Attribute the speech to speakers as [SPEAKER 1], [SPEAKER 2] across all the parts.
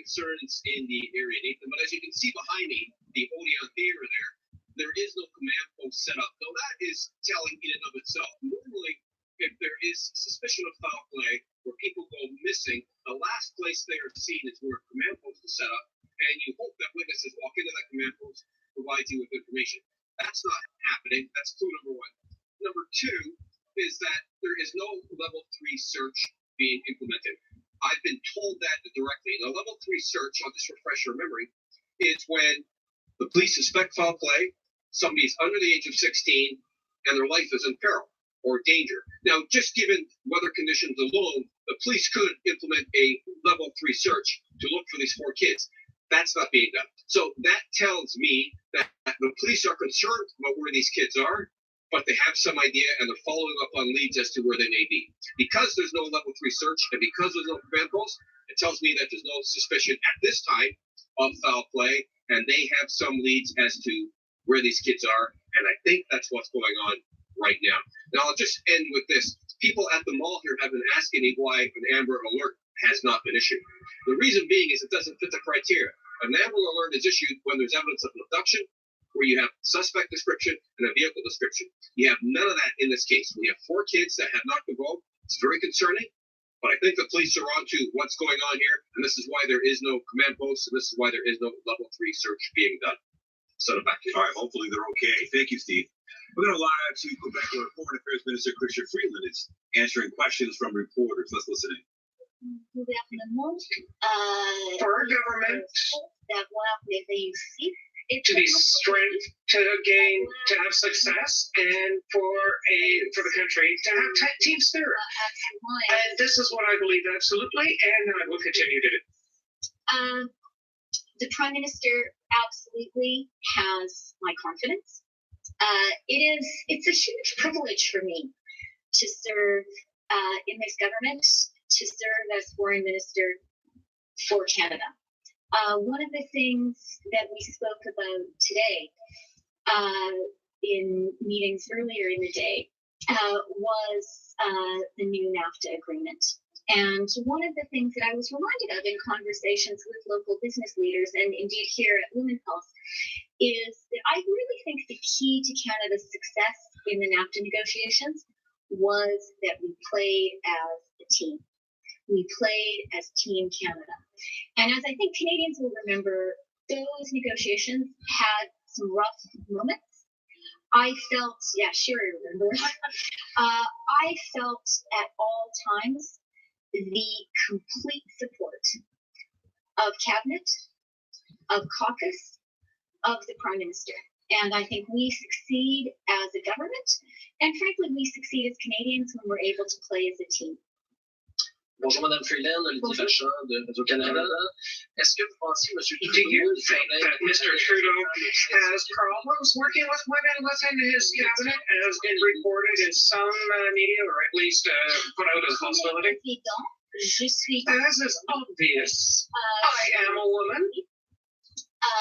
[SPEAKER 1] concerns in the area, Nathan. But as you can see behind me, the Odeon Theater there is no command post set up. Now that is telling in and of itself. Normally, if there is suspicion of foul play where people go missing, the last place they are seen is where a command post is set up, and you hope that witnesses walk into that command post, provide you with information. That's not happening. That's clue number one. Number two is that there is no level 3 search being implemented. I've been told that directly. The level 3 search, I'll just refresh your memory, is when the police suspect foul play, somebody's under the age of 16, and their life is in peril or danger. Now, just given weather conditions alone, the police could implement a level 3 search to look for these 4 kids. That's not being done. So that tells me that the police are concerned about where these kids are, but they have some idea and they're following up on leads as to where they may be. Because there's no level 3 search and because there's no command post, it tells me that there's no suspicion at this time of foul play, and they have some leads as to where these kids are, and I think that's what's going on right now. Now, I'll just end with this. People at the mall here have been asking me why an Amber Alert has not been issued. The reason being is it doesn't fit the criteria. An Amber Alert is issued when there's evidence of an abduction, where you have suspect description and a vehicle description. You have none of that in this case. We have 4 kids that have not been involved. It's very concerning, but I think the police are on to what's going on here, and this is why there is no command post, and this is why there is no level 3 search being done. Send it back to you.
[SPEAKER 2] All right, hopefully they're okay. Thank you, Steve. We're going to live to Quebec, where Foreign Affairs Minister Chrystia Freeland is answering questions from reporters. Let's listen in.
[SPEAKER 3] For our government to be strength, to gain, to have success, and for the country to have team spirit. And this is what I believe absolutely, and I will continue to do.
[SPEAKER 4] The Prime Minister absolutely has my confidence. It's a huge privilege for me to serve in this government, to serve as Foreign Minister for Canada. One of the things that we spoke about today in meetings earlier in the day was the new NAFTA agreement. And one of the things that I was reminded of in conversations with local business leaders, and indeed here at Lumenpulse, is that I really think the key to Canada's success in the NAFTA negotiations was that we played as a team. We played as Team Canada. And as I think Canadians will remember, those negotiations had some rough moments. I felt, yeah, Sherry remembers, I felt at all times the complete support of Cabinet, of caucus, of the Prime Minister. And I think we succeed as a government, and frankly, we succeed as Canadians when we're able to play as a team.
[SPEAKER 5] Bonjour Madame Freeland, Olivier Vachon de Radio-Canada. Est-ce que vous pensez, Monsieur
[SPEAKER 3] Do you think that Mr. Trudeau has problems working with women within his cabinet, as been reported in some media, or at least put out as a possibility? As is obvious, I am a woman.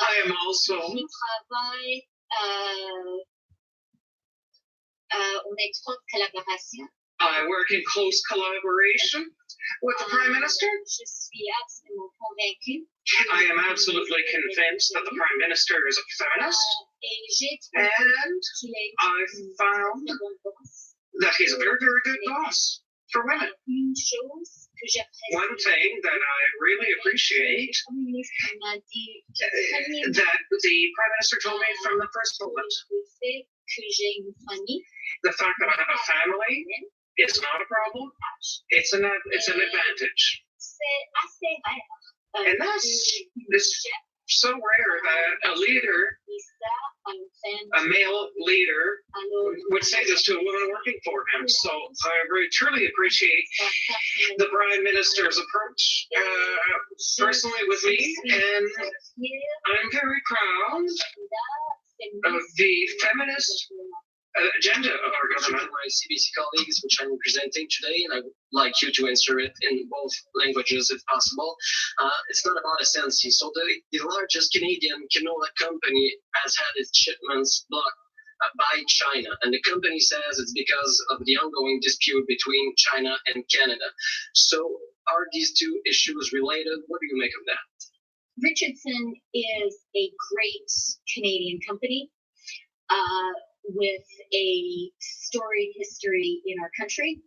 [SPEAKER 3] I am also I work in close collaboration with the Prime Minister. I am absolutely convinced that the Prime Minister is a feminist, and I found that he's a very, very good boss for women. One thing that I really appreciate that the Prime Minister told me from the first moment, the fact that I have a family is not a problem. It's an advantage. And that's so rare that a leader, a male leader, would say this to a woman working for him. So I really truly appreciate the Prime Minister's approach personally with me, and I'm very proud of the feminist agenda of our government.
[SPEAKER 5] My CBC colleagues, which I'm presenting today, and I would like you to answer it in both languages if possible. It's not about ascendancy. So the largest Canadian canola company has had its shipments blocked by China, and the company says it's because of the ongoing dispute between China and Canada. So are these two issues related? What do you make of that?
[SPEAKER 4] Richardson is a great Canadian company with a storied history in our country.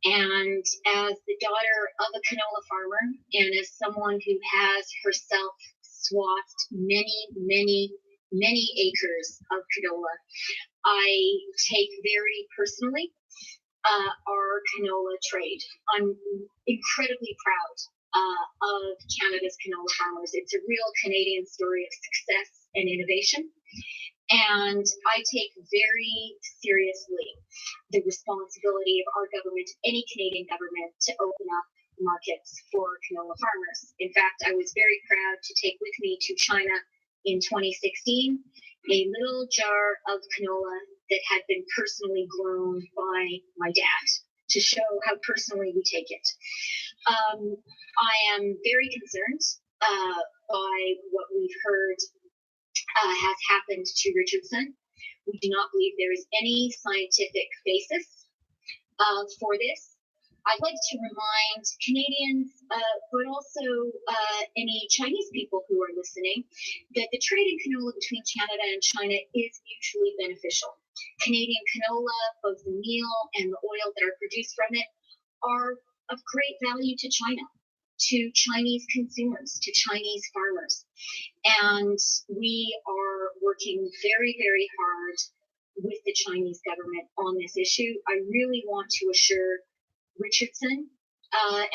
[SPEAKER 4] And as the daughter of a canola farmer, and as someone who has herself swathed many acres of canola, I take very personally our canola trade. I'm incredibly proud of Canada's canola farmers. It's a real Canadian story of success and innovation. And I take very seriously the responsibility of our government, any Canadian government, to open up markets for canola farmers. In fact, I was very proud to take with me to China in 2016 a little jar of canola that had been personally grown by my dad, to show how personally we take it. I am very concerned by what we've heard has happened to Richardson. We do not believe there is any scientific basis for this. I'd like to remind Canadians, but also any Chinese people who are listening, that the trade in canola between Canada and China is mutually beneficial. Canadian canola, both the meal and the oil that are produced from it, are of great value to China, to Chinese consumers, to Chinese farmers. And we are working very, very hard with the Chinese government on this issue. I really want to assure Richardson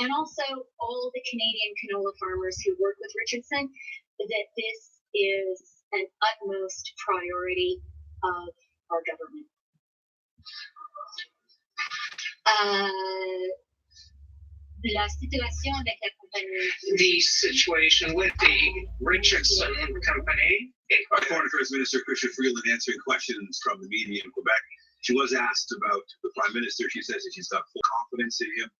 [SPEAKER 4] and also all the Canadian canola farmers who work with Richardson that this is an utmost priority of our government. La situation avec la compagnie.
[SPEAKER 3] The situation with the Richardson company.
[SPEAKER 2] Our Foreign Affairs Minister, Chrystia Freeland, answering questions from the media in Quebec. She was asked about the Prime Minister. She says that she's got full confidence in him.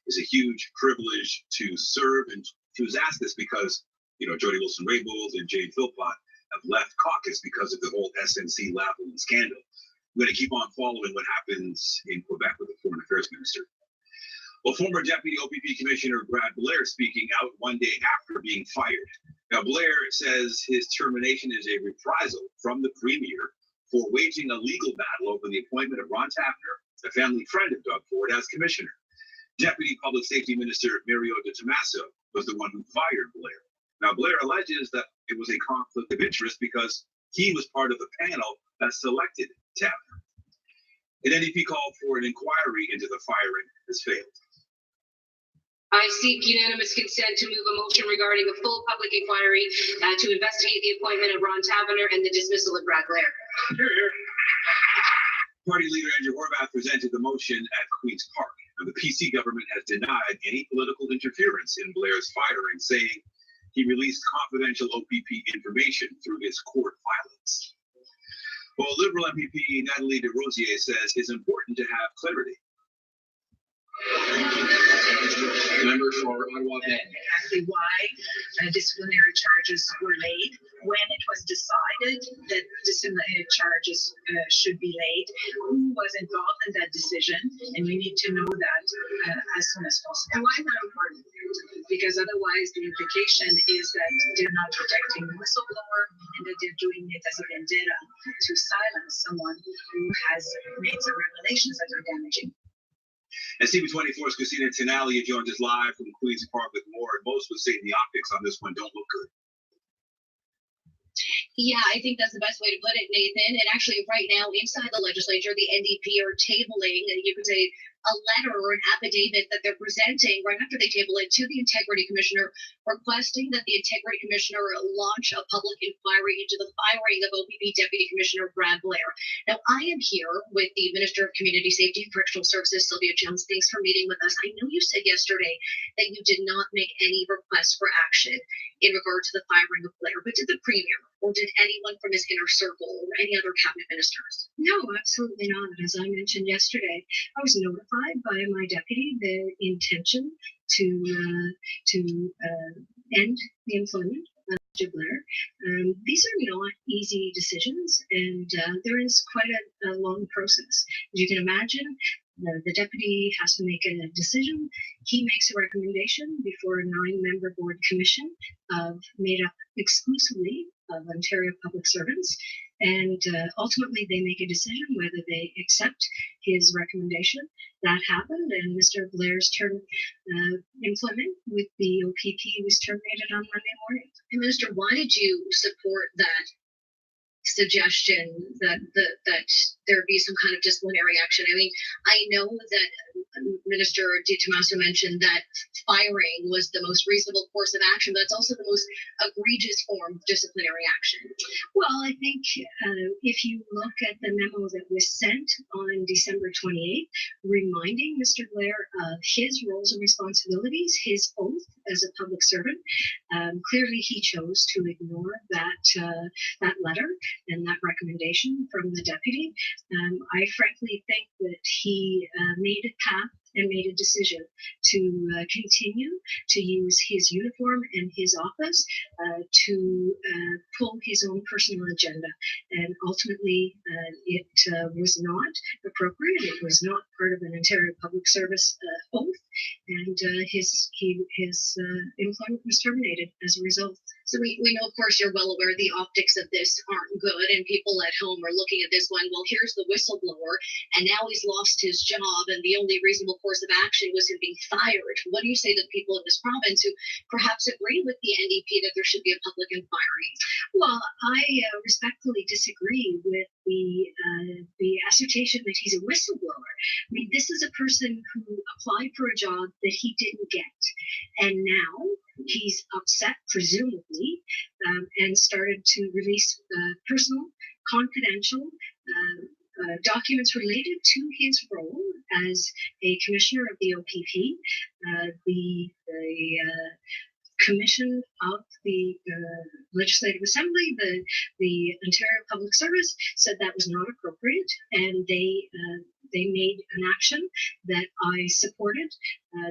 [SPEAKER 2] It's a huge privilege to serve. And she was asked this because, Jody Wilson-Raybould and Jane Philpott have left caucus because of the whole SNC-Lavalin scandal. We're going to keep on following what happens in Quebec with the Foreign Affairs Minister. Well, former Deputy OPP Commissioner Brad Blair speaking out one day after being fired. Now, Blair says his termination is a reprisal from the Premier for waging a legal battle over the appointment of Ron Tavener, a family friend of Doug Ford, as Commissioner. Deputy Public Safety Minister Mario de Tomaso was the one who fired Blair. Now, Blair alleges that it was a conflict of interest because he was part of the panel that selected Tavener. An NDP call for an inquiry into the firing has failed.
[SPEAKER 6] I seek unanimous consent to move a motion regarding a full public inquiry to investigate the appointment of Ron Tavener and the dismissal of Brad Blair.
[SPEAKER 2] Party leader Andrew Horwath presented the motion at Queen's Park. Now, the PC government has denied any political interference in Blair's firing, saying he released confidential OPP information through his court filings. Well, Liberal MPP Nathalie Desrosiers says it's important to have clarity.
[SPEAKER 1] Member for Ottawa Bay.
[SPEAKER 7] Exactly why disciplinary charges were laid, when it was decided that disciplinary charges should be laid, who was involved in that decision, and we need to know that as soon as possible. And why is that important? Because otherwise the implication is that they're not protecting the whistleblower and that they're doing it as a vendetta to silence someone who has made some revelations that are damaging.
[SPEAKER 2] And CB24's Christina Tenalia joins us live from Queen's Park with more. And most would say the optics on this one don't look good.
[SPEAKER 6] Yeah, I think that's the best way to put it, Nathan. And actually, right now, inside the legislature, the NDP are tabling, you could say, a letter or an affidavit that they're presenting right after they table it to the Integrity Commissioner, requesting that the Integrity Commissioner launch a public inquiry into the firing of OPP Deputy Commissioner Brad Blair. Now, I am here with the Minister of Community Safety and Correctional Services, Sylvia Jones. Thanks for meeting with us. I know you said yesterday that you did not make any requests for action in regard to the firing of Blair, but did the Premier or did anyone from his inner circle or any other cabinet ministers?
[SPEAKER 8] No, absolutely not. As I mentioned yesterday, I was notified by my deputy the intention to end the employment of Mr. Blair. These are not easy decisions, and there is quite a long process. As you can imagine, The deputy has to make a decision. He makes a recommendation before a 9-member board commission made up exclusively of Ontario public servants. And ultimately, they make a decision whether they accept his recommendation. That happened, and Mr. Blair's term employment with the OPP was terminated on Monday morning.
[SPEAKER 6] And Minister, why did you support that suggestion that there be some kind of disciplinary action? I mean, I know that Minister Di Tomaso mentioned that firing was the most reasonable course of action, but it's also the most egregious form of disciplinary action.
[SPEAKER 8] Well, I think if you look at the memo that was sent on December 28th, reminding Mr. Blair of his roles and responsibilities, his oath as a public servant, clearly he chose to ignore that letter and that recommendation from the deputy. I frankly think that he made a path and made a decision to continue to use his uniform and his office to pull his own personal agenda. And ultimately, it was not appropriate. It was not part of an Ontario Public Service oath, and his employment was terminated as a result.
[SPEAKER 6] So we know, of course, you're well aware the optics of this aren't good, and people at home are looking at this one, well, here's the whistleblower, and now he's lost his job, and the only reasonable course of action was him being fired. What do you say to the people of this province who perhaps agree with the NDP that there should be a public inquiry?
[SPEAKER 8] Well, I respectfully disagree with the assertion that he's a whistleblower. I mean, this is a person who applied for a job that he didn't get, and now he's upset, presumably, and started to release personal, confidential documents related to his role as a commissioner of the OPP. The Commission of the Legislative Assembly, the Ontario Public Service, said that was not appropriate, and they made an action that I supported.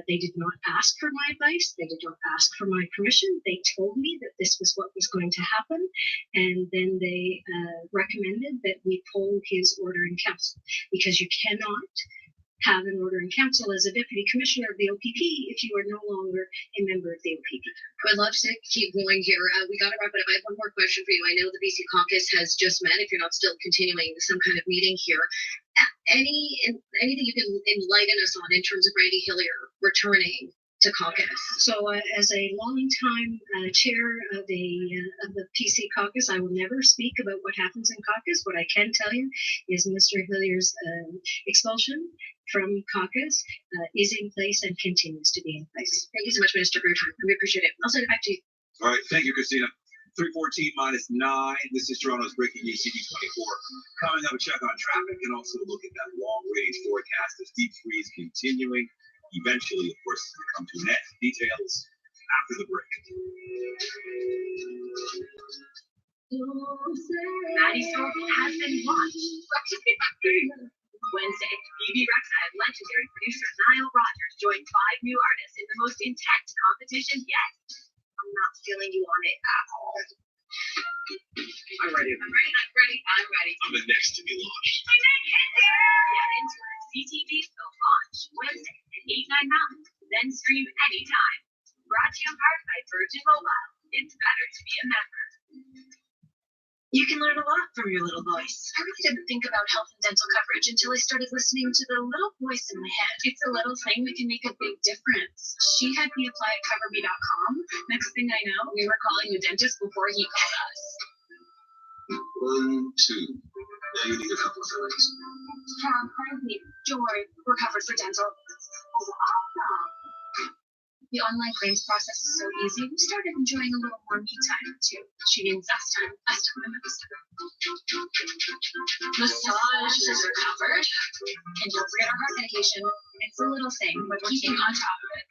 [SPEAKER 8] They did not ask for my advice. They did not ask for my permission. They told me that this was what was going to happen, and then they recommended that we pull his order in council, because you cannot have an order in council as a deputy commissioner of the OPP if you are no longer a member of the OPP.
[SPEAKER 6] I'd love to keep going here. We got to wrap it up. I have one more question for you. I know the BC caucus has just met, if you're not still continuing some kind of meeting here. Anything you can enlighten us on in terms of Randy Hillier returning to caucus?
[SPEAKER 8] So, as a long-time chair of the PC caucus, I will never speak about what happens in caucus. What I can tell you is Mr. Hillier's expulsion from caucus is in place and continues to be in place.
[SPEAKER 6] Thank you so much, Minister, for your time. We appreciate it. I'll send it back to you.
[SPEAKER 2] All right, thank you, Christina. 3:14 minus 9. This is Toronto's Breaking News CB24. Coming up, a check on traffic and also look at that long-range forecast as deep freeze continuing. Eventually, of course, come to an end. Details after the break.
[SPEAKER 9] Maddie's Store has been launched. Wednesday, BB Rexa and legendary producer Nile Rodgers joined 5 new artists in the most intense competition yet. I'm not feeling you on it at all.
[SPEAKER 3] I'm ready.
[SPEAKER 1] I'm the next to be launched.
[SPEAKER 9] Get into it. CTV's The Launch, Wednesday at 8, 9 Mountain. Then stream anytime. Brought to you in part by Virgin Mobile. It's better to be a member.
[SPEAKER 10] You can learn a lot from your little voice. I really didn't think about health and dental coverage until I started listening to the little voice in my head. It's a little thing that can make a big difference. She had me apply at coverme.com. Next thing I know, we were calling the dentist before he called us.
[SPEAKER 1] 1, 2. Now you need a couple of fillings.
[SPEAKER 10] Joy, we're covered for dental. Awesome. The online claims process is so easy. We started enjoying a little more me time too. She means us time. Us time and us time. Massages are covered. And don't forget our heart medication. It's a little thing, but we're keeping on top of it.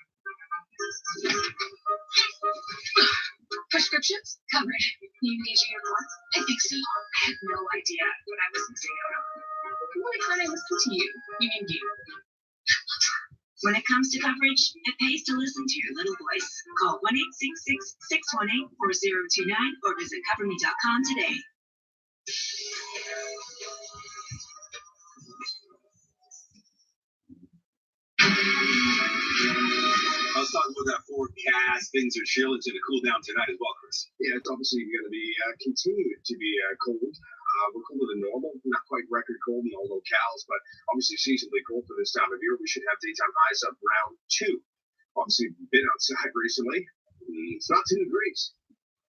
[SPEAKER 10] Prescriptions covered. You need your earplugs? I think so. I had no idea what I was missing out on. Well, I thought I listened to you. You mean you. When it comes to coverage, it pays to listen to your little voice. Call 1-866-618-4029 or visit coverme.com today.
[SPEAKER 2] Let's talk about that forecast. Things are chill. It's going to cool down tonight as well, Chris.
[SPEAKER 11] Yeah, it's obviously going to be continuing to be cold. We're colder than normal, not quite record cold in all locales, but obviously seasonably cold for this time of year. We should have daytime highs of around 2. Obviously, been outside recently. It's not 2 degrees.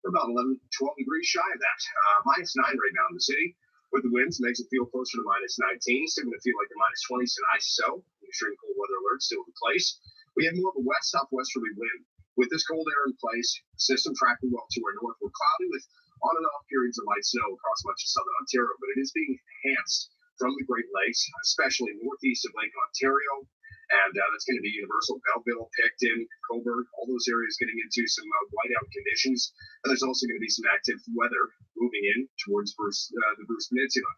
[SPEAKER 11] We're about 11, 12 degrees shy of that. -9 right now in the city. With the winds, makes it feel closer to -19. Still going to feel like a -20 tonight. So, extreme cold weather alert still in place. We have more of a west southwesterly wind. With this cold air in place, system tracking well to our north. We're cloudy with on and off periods of light snow across much of southern Ontario, but it is being enhanced from the Great Lakes, especially northeast of Lake Ontario. And that's going to be Universal, Belleville, Picton, Cobourg, all those areas getting into some whiteout conditions. And there's also going to be some active weather moving in towards the Bruce Peninsula.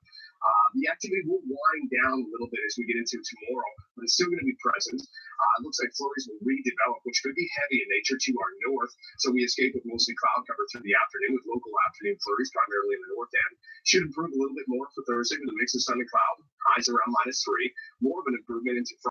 [SPEAKER 11] The activity will wind down a little bit as we get into tomorrow, but it's still going to be present. It looks like flurries will redevelop, which could be heavy in nature to our north. So we escape with mostly cloud cover through the afternoon with local afternoon flurries, primarily in the north end. Should improve a little bit more for Thursday with a mix of sun and cloud. Highs around -3. More of an improvement into Friday.